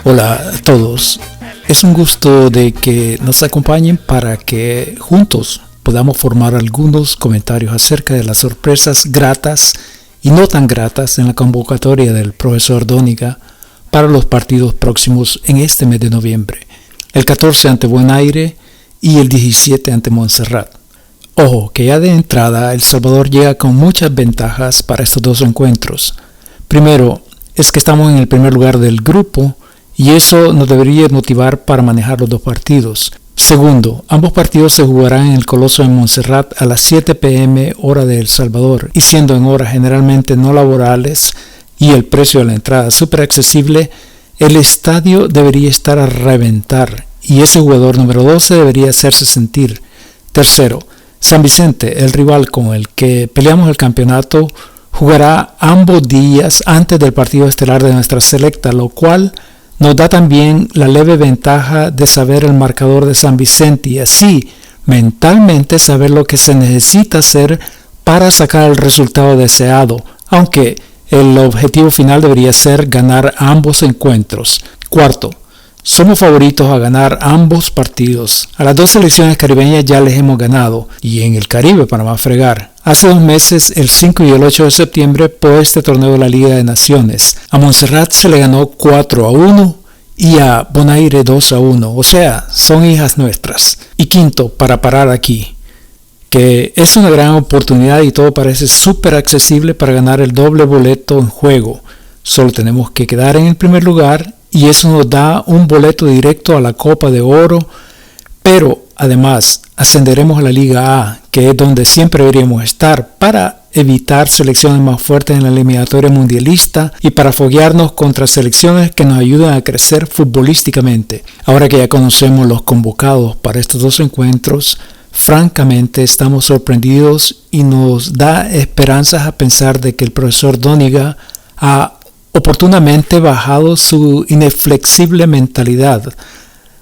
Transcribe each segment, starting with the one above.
Hola a todos, es un gusto de que nos acompañen para que juntos podamos formar algunos comentarios acerca de las sorpresas gratas y no tan gratas en la convocatoria del profesor Dóniga para los partidos próximos en este mes de noviembre, el 14 ante Bonaire y el 17 ante Montserrat. Ojo, que ya de entrada El Salvador llega con muchas ventajas para estos dos encuentros. Primero, es que estamos en el primer lugar del grupo y eso nos debería motivar para manejar los dos partidos. Segundo, ambos partidos se jugarán en el Coloso de Montserrat a las 7 p.m. hora de El Salvador, y siendo en horas generalmente no laborales y el precio de la entrada súper accesible, el estadio debería estar a reventar y ese jugador número 12 debería hacerse sentir. Tercero, San Vicente, el rival con el que peleamos el campeonato, jugará ambos días antes del partido estelar de nuestra selecta, lo cual nos da también la leve ventaja de saber el marcador de San Vicente y así mentalmente saber lo que se necesita hacer para sacar el resultado deseado, aunque el objetivo final debería ser ganar ambos encuentros. Cuarto, somos favoritos a ganar ambos partidos. A las dos selecciones caribeñas ya les hemos ganado, y en el Caribe para más fregar. Hace 2 meses, el 5 y el 8 de septiembre, por este torneo de la Liga de Naciones. A Montserrat se le ganó 4-1 y a Bonaire 2-1, o sea, son hijas nuestras. Y quinto, para parar aquí, que es una gran oportunidad y todo parece súper accesible para ganar el doble boleto en juego. Solo tenemos que quedar en el primer lugar y eso nos da un boleto directo a la Copa de Oro, pero además ascenderemos a la Liga A, que es donde siempre deberíamos estar, para evitar selecciones más fuertes en la eliminatoria mundialista y para foguearnos contra selecciones que nos ayudan a crecer futbolísticamente. Ahora que ya conocemos los convocados para estos dos encuentros, francamente estamos sorprendidos y nos da esperanzas a pensar de que el profesor Dóniga ha oportunamente bajado su inflexible mentalidad.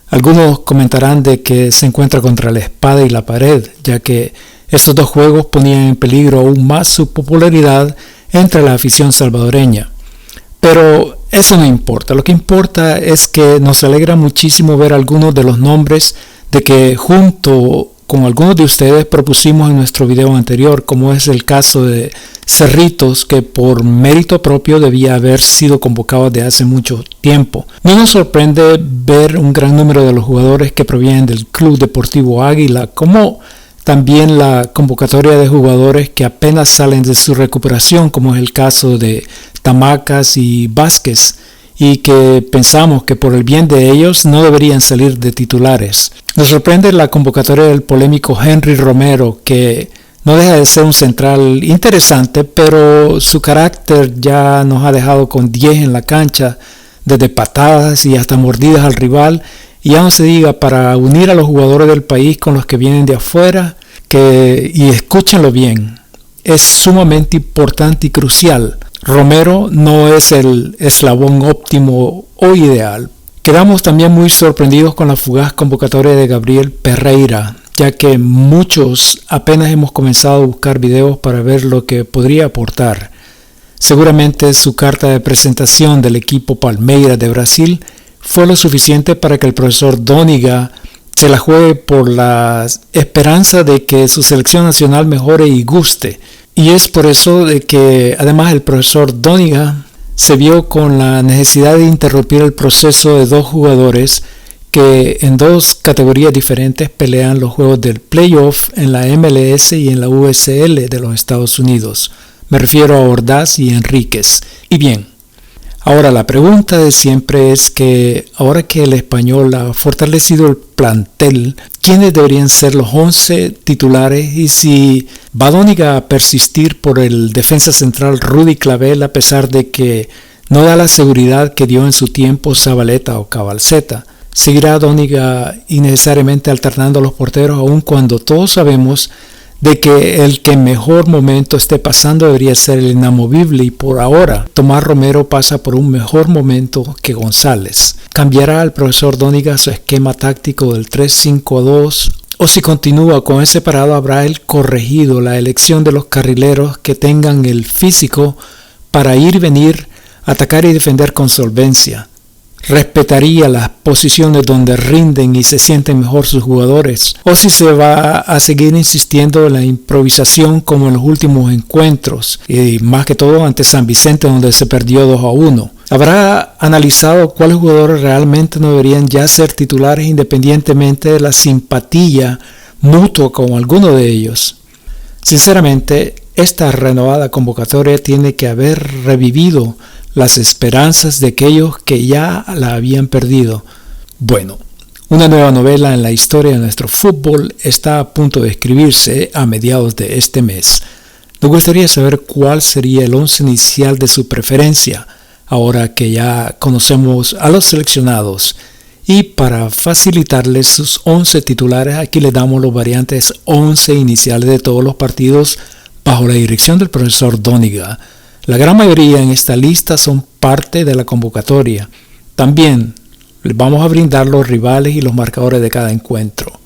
Algunos comentarán de que se encuentra contra la espada y la pared, ya que estos dos juegos ponían en peligro aún más su popularidad entre la afición salvadoreña. Pero eso no importa, lo que importa es que nos alegra muchísimo ver algunos de los nombres de que junto con algunos de ustedes propusimos en nuestro video anterior, como es el caso de Cerritos, que por mérito propio debía haber sido convocado desde hace mucho tiempo. No nos sorprende ver un gran número de los jugadores que provienen del Club Deportivo Águila, como también la convocatoria de jugadores que apenas salen de su recuperación, como es el caso de Tamacas y Vázquez, y que pensamos que por el bien de ellos no deberían salir de titulares. Nos sorprende la convocatoria del polémico Henry Romero, que no deja de ser un central interesante, pero su carácter ya nos ha dejado con 10 en la cancha, desde patadas y hasta mordidas al rival, y ya no se diga para unir a los jugadores del país con los que vienen de afuera, y escúchenlo bien, es sumamente importante y crucial. Romero no es el eslabón óptimo o ideal. Quedamos también muy sorprendidos con la fugaz convocatoria de Gabriel Pereira, ya que muchos apenas hemos comenzado a buscar videos para ver lo que podría aportar. Seguramente su carta de presentación del equipo Palmeiras de Brasil fue lo suficiente para que el profesor Dóniga se la juegue por la esperanza de que su selección nacional mejore y guste. Y es por eso de que además el profesor Dóniga se vio con la necesidad de interrumpir el proceso de dos jugadores que en dos categorías diferentes pelean los juegos del playoff en la MLS y en la USL de los Estados Unidos. Me refiero a Ordaz y Enríquez. Y bien, ahora la pregunta de siempre es que ahora que el Español ha fortalecido el plantel, ¿quiénes deberían ser los 11 titulares? Y si va Dóniga a persistir por el defensa central Rudy Clavel, a pesar de que no da la seguridad que dio en su tiempo Zabaleta o Cabalceta. ¿Seguirá Dóniga innecesariamente alternando a los porteros, aun cuando todos sabemos de que el que mejor momento esté pasando debería ser el inamovible, y por ahora Tomás Romero pasa por un mejor momento que González? ¿Cambiará el profesor Dóniga su esquema táctico del 3-5-2 o si continúa con ese parado, habrá él corregido la elección de los carrileros que tengan el físico para ir y venir, atacar y defender con solvencia. Respetaría las posiciones donde rinden y se sienten mejor sus jugadores, o si se va a seguir insistiendo en la improvisación como en los últimos encuentros, y más que todo ante San Vicente, donde se perdió 2-1. Habrá analizado cuáles jugadores realmente no deberían ya ser titulares independientemente de la simpatía mutua con alguno de ellos. Sinceramente, esta renovada convocatoria tiene que haber revivido las esperanzas de aquellos que ya la habían perdido. Bueno, una nueva novela en la historia de nuestro fútbol está a punto de escribirse a mediados de este mes. Nos gustaría saber cuál sería el once inicial de su preferencia, ahora que ya conocemos a los seleccionados. Y para facilitarles sus 11 titulares, aquí les damos los variantes 11 iniciales de todos los partidos bajo la dirección del profesor Doniga. La gran mayoría en esta lista son parte de la convocatoria. También les vamos a brindar los rivales y los marcadores de cada encuentro.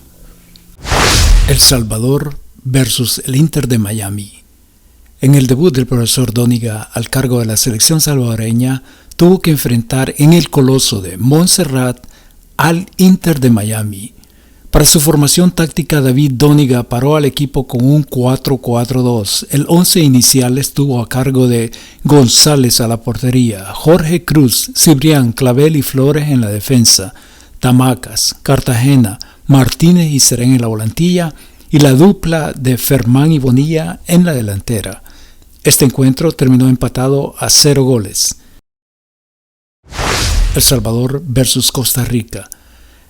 El Salvador versus el Inter de Miami. En el debut del profesor Doniga al cargo de la selección salvadoreña, tuvo que enfrentar en el Coloso de Montserrat al Inter de Miami. Para su formación táctica, David Doniga paró al equipo con un 4-4-2. El 11 inicial estuvo a cargo de González a la portería, Jorge Cruz, Cibrián, Clavel y Flores en la defensa, Tamacas, Cartagena, Martínez y Serén en la volantilla y la dupla de Fermán y Bonilla en la delantera. Este encuentro terminó empatado a 0 goles. El Salvador versus Costa Rica.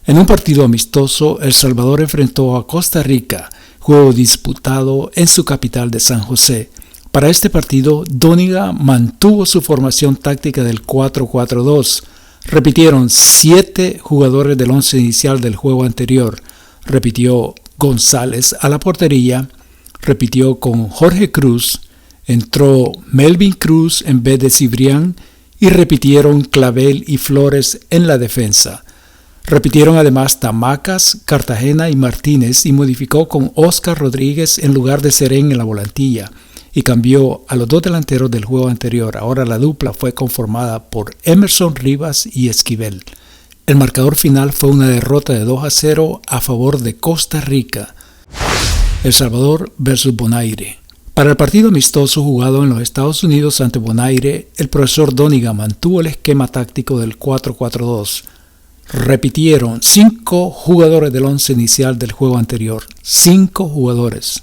En un partido amistoso, El Salvador enfrentó a Costa Rica, juego disputado en su capital de San José. Para este partido, Doniga mantuvo su formación táctica del 4-4-2. Repitieron 7 jugadores del once inicial del juego anterior. Repitió González a la portería, repitió con Jorge Cruz, entró Melvin Cruz en vez de Cibrián y repitieron Clavel y Flores en la defensa. Repitieron además Tamacas, Cartagena y Martínez y modificó con Oscar Rodríguez en lugar de Serén en la volantilla y cambió a los 2 delanteros del juego anterior. Ahora la dupla fue conformada por Emerson Rivas y Esquivel. El marcador final fue una derrota de 2-0 a favor de Costa Rica. El Salvador versus Bonaire. Para el partido amistoso jugado en los Estados Unidos ante Bonaire, el profesor Doniga mantuvo el esquema táctico del 4-4-2. Repitieron 5 jugadores del once inicial del juego anterior. 5 jugadores.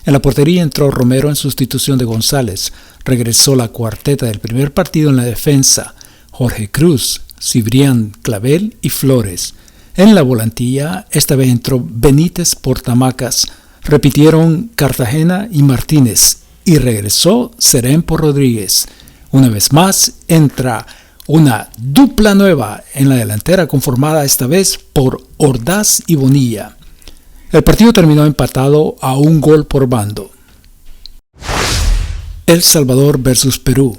En la portería entró Romero en sustitución de González. Regresó la cuarteta del primer partido en la defensa. Jorge Cruz, Cibrián, Clavel y Flores. En la volantilla, esta vez entró Benítez por Tamacas. Repitieron Cartagena y Martínez. Y regresó Serén por Rodríguez. Una vez más, entra una dupla nueva en la delantera conformada esta vez por Ordaz y Bonilla. El partido terminó empatado a 1 gol por bando. El Salvador versus Perú.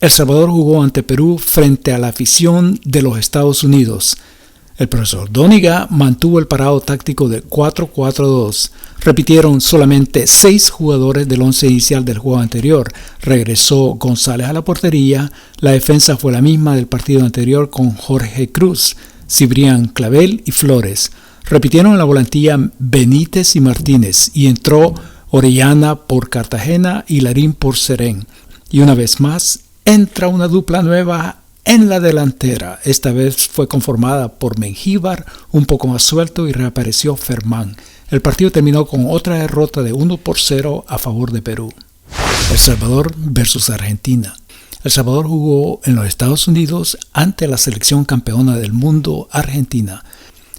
El Salvador jugó ante Perú frente a la afición de los Estados Unidos. El profesor Doniga mantuvo el parado táctico de 4-4-2. Repitieron solamente 6 jugadores del once inicial del juego anterior. Regresó González a la portería. La defensa fue la misma del partido anterior con Jorge Cruz, Cibrián, Clavel y Flores. Repitieron en la volantilla Benítez y Martínez y entró Orellana por Cartagena y Larín por Serén. Y una vez más entra una dupla nueva en la delantera. Esta vez fue conformada por Mengíbar, un poco más suelto, y reapareció Fermán. El partido terminó con otra derrota de 1-0 a favor de Perú. El Salvador versus Argentina. El Salvador jugó en los Estados Unidos ante la selección campeona del mundo, Argentina.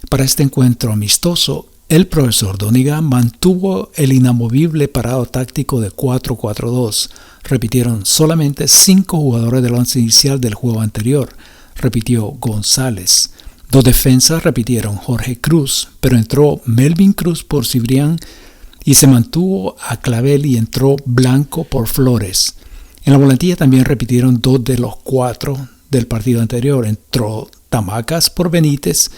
Para este encuentro amistoso, el profesor Doniga mantuvo el inamovible parado táctico de 4-4-2. Repitieron solamente 5 jugadores del once inicial del juego anterior. Repitió González. 2 defensas repitieron Jorge Cruz, pero entró Melvin Cruz por Cibrián y se mantuvo a Clavel y entró Blanco por Flores. En la volantilla también repitieron 2 de los 4 del partido anterior. Entró Tamacas por Benítez.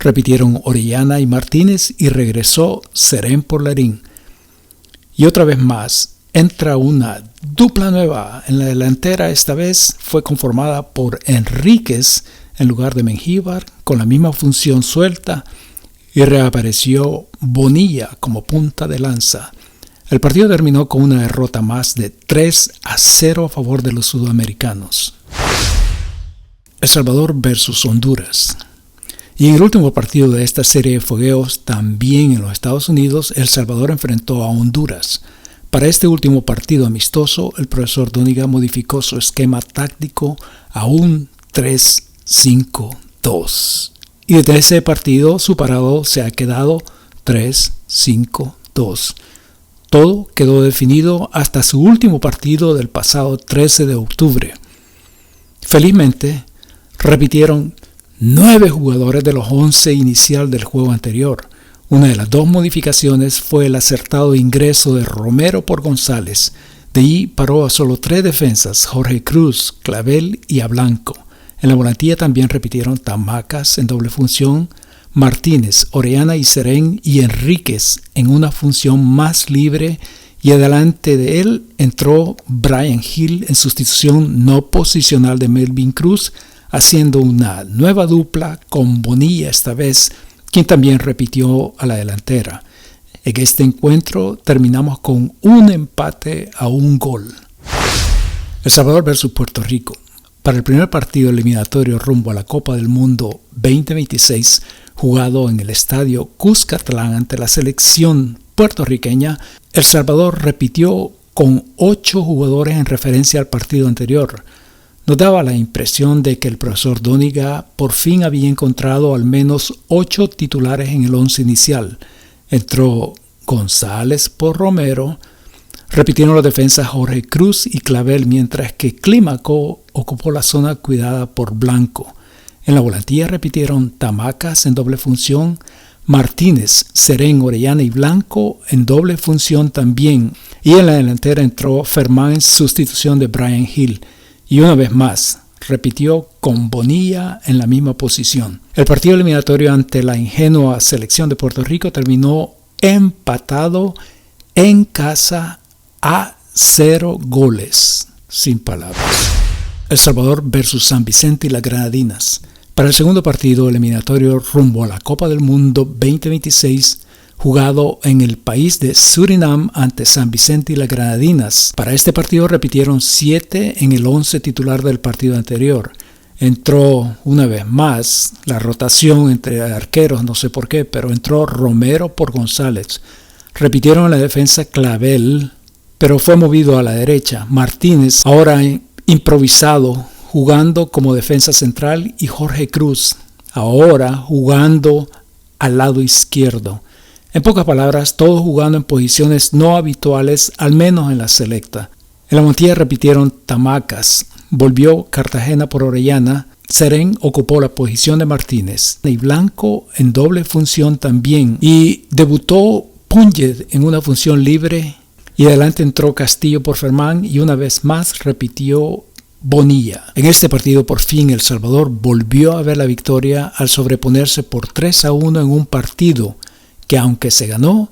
Repitieron Orellana y Martínez y regresó Serén por Larín. Y otra vez más, entra una dupla nueva en la delantera. Esta vez fue conformada por Enríquez en lugar de Mengíbar, con la misma función suelta, y reapareció Bonilla como punta de lanza. El partido terminó con una derrota más de 3-0 a favor de los sudamericanos. El Salvador versus Honduras. Y en el último partido de esta serie de fogueos, también en los Estados Unidos, El Salvador enfrentó a Honduras. Para este último partido amistoso, el profesor Dóniga modificó su esquema táctico a un 3-5-2. Y desde ese partido su parado se ha quedado 3-5-2. Todo quedó definido hasta su último partido del pasado 13 de octubre. Felizmente, repitieron 9 jugadores de los 11 inicial del juego anterior. Una de las 2 modificaciones fue el acertado ingreso de Romero por González. De ahí paró a solo 3 defensas, Jorge Cruz, Clavel y a Blanco. En la volantía también repitieron Tamacas en doble función, Martínez, Orellana y Serén y Enríquez en una función más libre, y adelante de él entró Brian Hill en sustitución no posicional de Melvin Cruz, haciendo una nueva dupla con Bonilla esta vez, quien también repitió a la delantera. En este encuentro terminamos con un empate a 1 gol. El Salvador versus Puerto Rico. Para el primer partido eliminatorio rumbo a la Copa del Mundo 2026, jugado en el estadio Cuscatlán ante la selección puertorriqueña, El Salvador repitió con 8 jugadores en referencia al partido anterior. Nos daba la impresión de que el profesor Dóniga por fin había encontrado al menos 8 titulares en el 11 inicial. Entró González por Romero, repitieron los defensas Jorge Cruz y Clavel, mientras que Clímaco ocupó la zona cuidada por Blanco. En la volantía repitieron Tamacas en doble función, Martínez, Serén, Orellana y Blanco en doble función también. Y en la delantera entró Fermán en sustitución de Brian Hill. Y una vez más, repitió con Bonilla en la misma posición. El partido eliminatorio ante la ingenua selección de Puerto Rico terminó empatado en casa a 0 goles. Sin palabras. El Salvador versus San Vicente y las Granadinas. Para el segundo partido eliminatorio rumbo a la Copa del Mundo 2026, jugado en el país de Surinam ante San Vicente y las Granadinas. Para este partido repitieron 7 en el 11 titular del partido anterior. Entró una vez más la rotación entre arqueros, no sé por qué, pero entró Romero por González. Repitieron en la defensa Clavel, pero fue movido a la derecha. Martínez, ahora improvisado, jugando como defensa central, y Jorge Cruz, ahora jugando al lado izquierdo. En pocas palabras, todos jugando en posiciones no habituales, al menos en la selecta. En la Montilla repitieron Tamacas, volvió Cartagena por Orellana, Serén ocupó la posición de Martínez y Blanco en doble función también, y debutó Púñez en una función libre, y adelante entró Castillo por Fermán y una vez más repitió Bonilla. En este partido por fin El Salvador volvió a ver la victoria al sobreponerse por 3-1 en un partido que, aunque se ganó,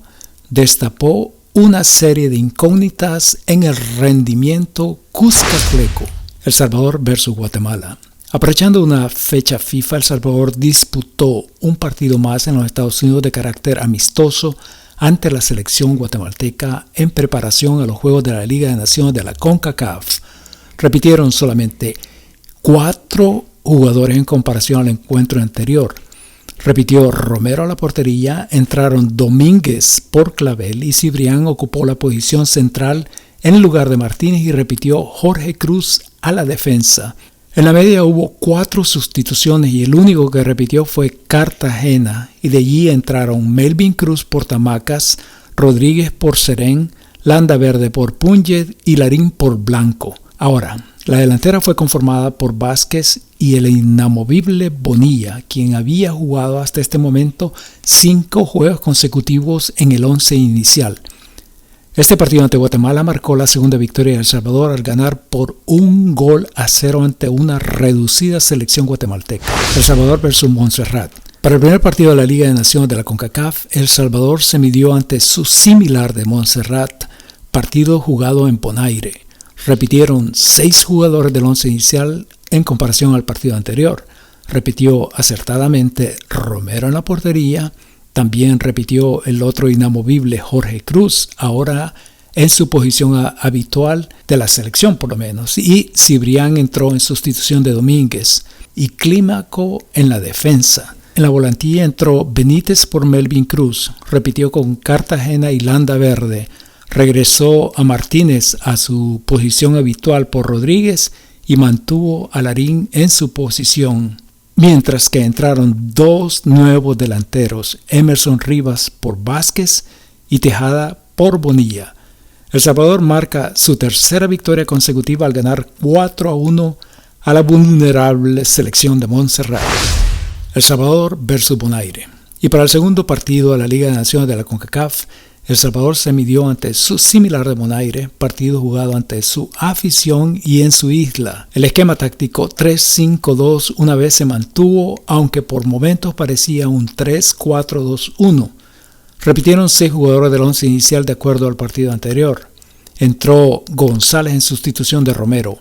destapó una serie de incógnitas en el rendimiento cuscatleco. El Salvador versus Guatemala. Aprovechando una fecha FIFA, El Salvador disputó un partido más en los Estados Unidos de carácter amistoso ante la selección guatemalteca en preparación a los Juegos de la Liga de Naciones de la CONCACAF. Repitieron solamente 4 jugadores en comparación al encuentro anterior. Repitió Romero a la portería, entraron Domínguez por Clavel y Cibrián ocupó la posición central en lugar de Martínez, y repitió Jorge Cruz a la defensa. En la media hubo 4 sustituciones y el único que repitió fue Cartagena, y de allí entraron Melvin Cruz por Tamacas, Rodríguez por Serén, Landa Verde por Púñez y Larín por Blanco. Ahora, la delantera fue conformada por Vázquez y el inamovible Bonilla, quien había jugado hasta este momento 5 juegos consecutivos en el 11 inicial. Este partido ante Guatemala marcó la segunda victoria de El Salvador al ganar por 1-0 ante una reducida selección guatemalteca. El Salvador versus Montserrat. Para el primer partido de la Liga de Naciones de la CONCACAF, El Salvador se midió ante su similar de Montserrat, partido jugado en Bonaire. Repitieron 6 jugadores del once inicial en comparación al partido anterior. Repitió acertadamente Romero en la portería, también repitió el otro inamovible Jorge Cruz, ahora en su posición habitual de la selección por lo menos, y Cibrián entró en sustitución de Domínguez, y Clímaco en la defensa. En la volantía entró Benítez por Melvin Cruz, repitió con Cartagena y Landa Verde, regresó a Martínez a su posición habitual por Rodríguez y mantuvo a Larín en su posición, mientras que entraron 2 nuevos delanteros, Emerson Rivas por Vázquez y Tejada por Bonilla. El Salvador marca su tercera victoria consecutiva al ganar 4-1 a la vulnerable selección de Montserrat. El Salvador versus Bonaire. Y para el segundo partido de la Liga de Naciones de la CONCACAF, El Salvador se midió ante su similar de Bonaire, partido jugado ante su afición y en su isla. El esquema táctico 3-5-2 una vez se mantuvo, aunque por momentos parecía un 3-4-2-1. Repitieron 6 jugadores del once inicial de acuerdo al partido anterior. Entró González en sustitución de Romero.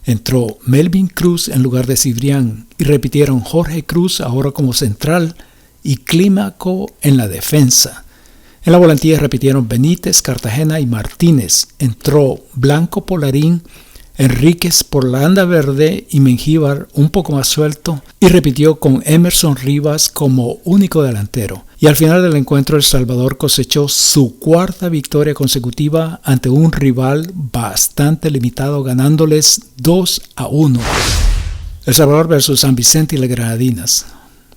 Entró Melvin Cruz en lugar de Cibrián y repitieron Jorge Cruz ahora como central y Clímaco en la defensa. En la volantía repitieron Benítez, Cartagena y Martínez. Entró Blanco por Larín, Enríquez por Landa Verde y Mengíbar un poco más suelto y repitió con Emerson Rivas como único delantero. Y al final del encuentro El Salvador cosechó su 4ª victoria consecutiva ante un rival bastante limitado, ganándoles 2-1. El Salvador versus San Vicente y las Granadinas.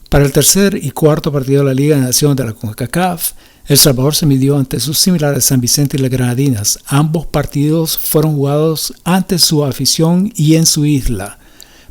Para el tercer y cuarto partido de la Liga de Naciones de la CONCACAF, El Salvador se midió ante sus similares San Vicente y las Granadinas. Ambos partidos fueron jugados ante su afición y en su isla.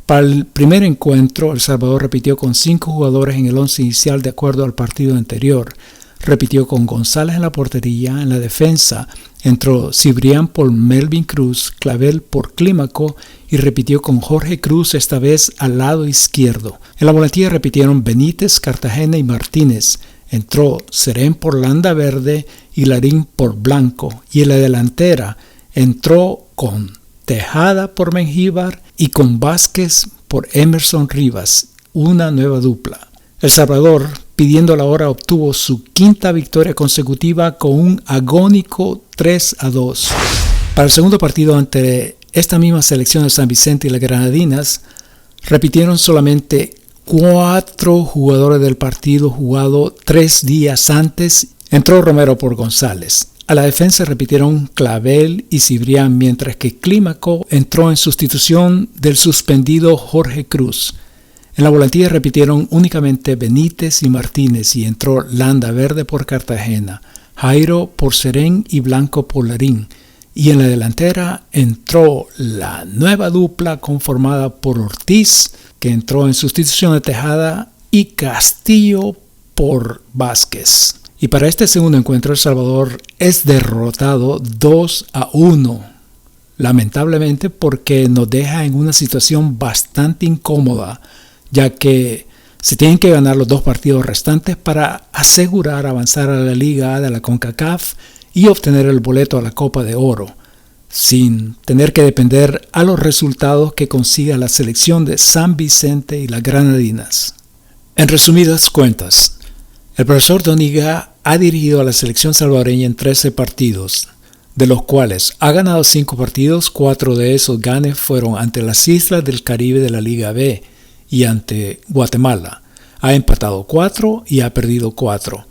Para el primer encuentro, El Salvador repitió con 5 jugadores en el once inicial de acuerdo al partido anterior. Repitió con González en la portería. En la defensa entró Cibrián por Melvin Cruz, Clavel por Clímaco y repitió con Jorge Cruz esta vez al lado izquierdo. En la volantía repitieron Benítez, Cartagena y Martínez. Entró Serén por Landa Verde y Larín por Blanco. Y en la delantera entró con Tejada por Mengíbar y con Vázquez por Emerson Rivas, una nueva dupla. El Salvador, pidiendo la hora, obtuvo su 5ª victoria consecutiva con un agónico 3-2. Para el segundo partido ante esta misma selección de San Vicente y las Granadinas, repitieron solamente 4 jugadores del partido jugado 3 días antes. Entró Romero por González. A la defensa repitieron Clavel y Cibrián, mientras que Clímaco entró en sustitución del suspendido Jorge Cruz. En la volantía repitieron únicamente Benítez y Martínez y entró Landa Verde por Cartagena, Jairo por Serén y Blanco por Larín. Y en la delantera entró la nueva dupla conformada por Ortiz, que entró en sustitución de Tejada, y Castillo por Vázquez. Y para este segundo encuentro El Salvador es derrotado 2-1, lamentablemente porque nos deja en una situación bastante incómoda, ya que se tienen que ganar los 2 partidos restantes para asegurar avanzar a la Liga A de la CONCACAF y obtener el boleto a la Copa de Oro, sin tener que depender a los resultados que consiga la selección de San Vicente y las Granadinas. En resumidas cuentas, el profesor Doniga ha dirigido a la selección salvadoreña en 13 partidos, de los cuales ha ganado 5 partidos, 4 de esos ganes fueron ante las islas del Caribe de la Liga B y ante Guatemala. Ha empatado 4 y ha perdido 4.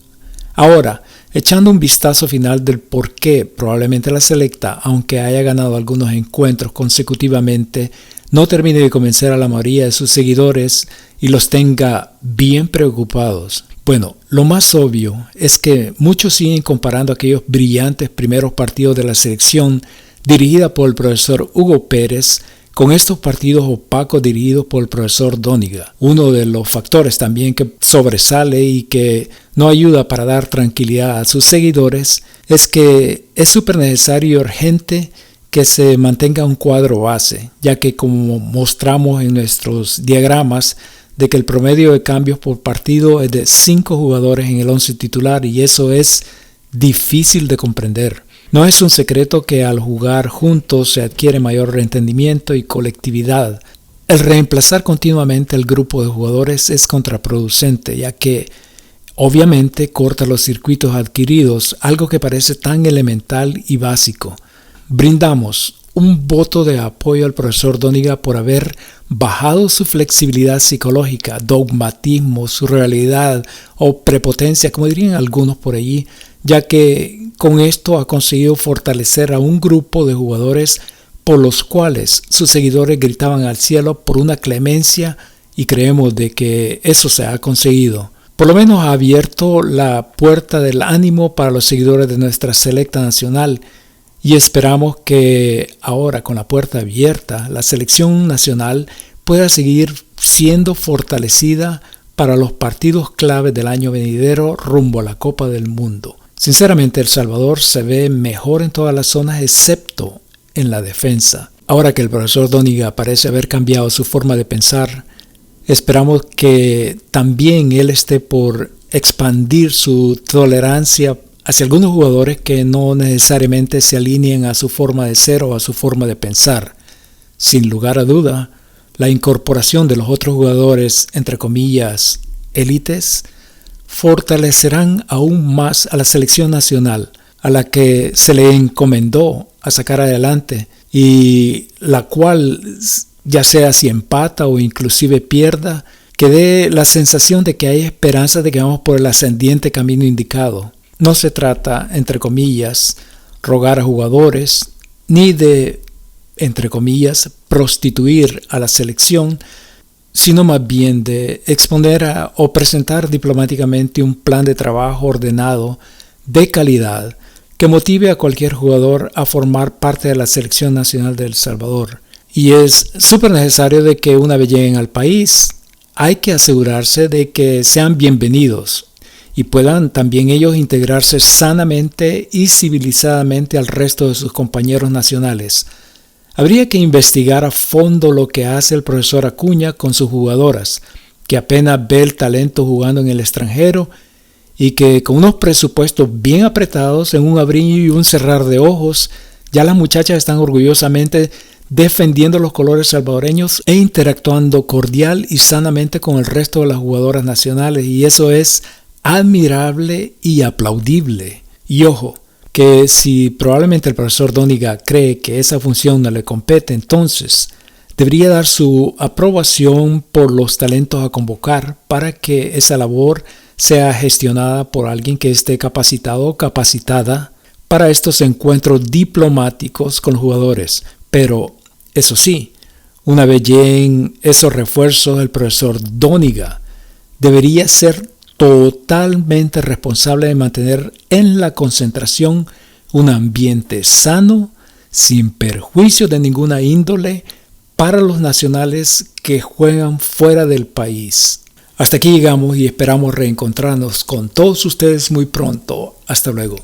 Ahora, echando un vistazo final del por qué probablemente la selecta, aunque haya ganado algunos encuentros consecutivamente, no termine de convencer a la mayoría de sus seguidores y los tenga bien preocupados. Bueno, lo más obvio es que muchos siguen comparando aquellos brillantes primeros partidos de la selección dirigida por el profesor Hugo Pérez con estos partidos opacos dirigidos por el profesor Doniga. Uno de los factores también que sobresale y que no ayuda para dar tranquilidad a sus seguidores es que es súper necesario y urgente que se mantenga un cuadro base, ya que como mostramos en nuestros diagramas, de que el promedio de cambios por partido es de 5 jugadores en el 11 titular y eso es difícil de comprender. No es un secreto que al jugar juntos se adquiere mayor entendimiento y colectividad. El reemplazar continuamente el grupo de jugadores es contraproducente, ya que obviamente corta los circuitos adquiridos, algo que parece tan elemental y básico. Brindamos un voto de apoyo al profesor Doniga por haber bajado su flexibilidad psicológica, dogmatismo, su realidad o prepotencia, como dirían algunos por allí, ya que con esto ha conseguido fortalecer a un grupo de jugadores por los cuales sus seguidores gritaban al cielo por una clemencia y creemos de que eso se ha conseguido. Por lo menos ha abierto la puerta del ánimo para los seguidores de nuestra selecta nacional y esperamos que ahora con la puerta abierta la selección nacional pueda seguir siendo fortalecida para los partidos clave del año venidero rumbo a la Copa del Mundo. Sinceramente, El Salvador se ve mejor en todas las zonas excepto en la defensa. Ahora que el profesor Doniga parece haber cambiado su forma de pensar, esperamos que también él esté por expandir su tolerancia hacia algunos jugadores que no necesariamente se alineen a su forma de ser o a su forma de pensar. Sin lugar a duda, la incorporación de los otros jugadores, entre comillas, élites, fortalecerán aún más a la selección nacional, a la que se le encomendó a sacar adelante y la cual, ya sea si empata o inclusive pierda, que dé la sensación de que hay esperanza de que vamos por el ascendiente camino indicado. No se trata, entre comillas, rogar a jugadores, ni de, entre comillas, prostituir a la selección, sino más bien de exponer o presentar diplomáticamente un plan de trabajo ordenado, de calidad, que motive a cualquier jugador a formar parte de la selección nacional de El Salvador. Y es súper necesario de que una vez lleguen al país, hay que asegurarse de que sean bienvenidos y puedan también ellos integrarse sanamente y civilizadamente al resto de sus compañeros nacionales. Habría que investigar a fondo lo que hace el profesor Acuña con sus jugadoras, que apenas ve el talento jugando en el extranjero y que con unos presupuestos bien apretados, en un abrir y un cerrar de ojos, ya las muchachas están orgullosamente defendiendo los colores salvadoreños e interactuando cordial y sanamente con el resto de las jugadoras nacionales, y eso es admirable y aplaudible. Y ojo, que si probablemente el profesor Doniga cree que esa función no le compete, entonces debería dar su aprobación por los talentos a convocar para que esa labor sea gestionada por alguien que esté capacitado o capacitada para estos encuentros diplomáticos con los jugadores. Pero eso sí, una vez lleguen esos refuerzos, el profesor Doniga debería ser totalmente responsable de mantener en la concentración un ambiente sano, sin perjuicio de ninguna índole, para los nacionales que juegan fuera del país. Hasta aquí llegamos y esperamos reencontrarnos con todos ustedes muy pronto. Hasta luego.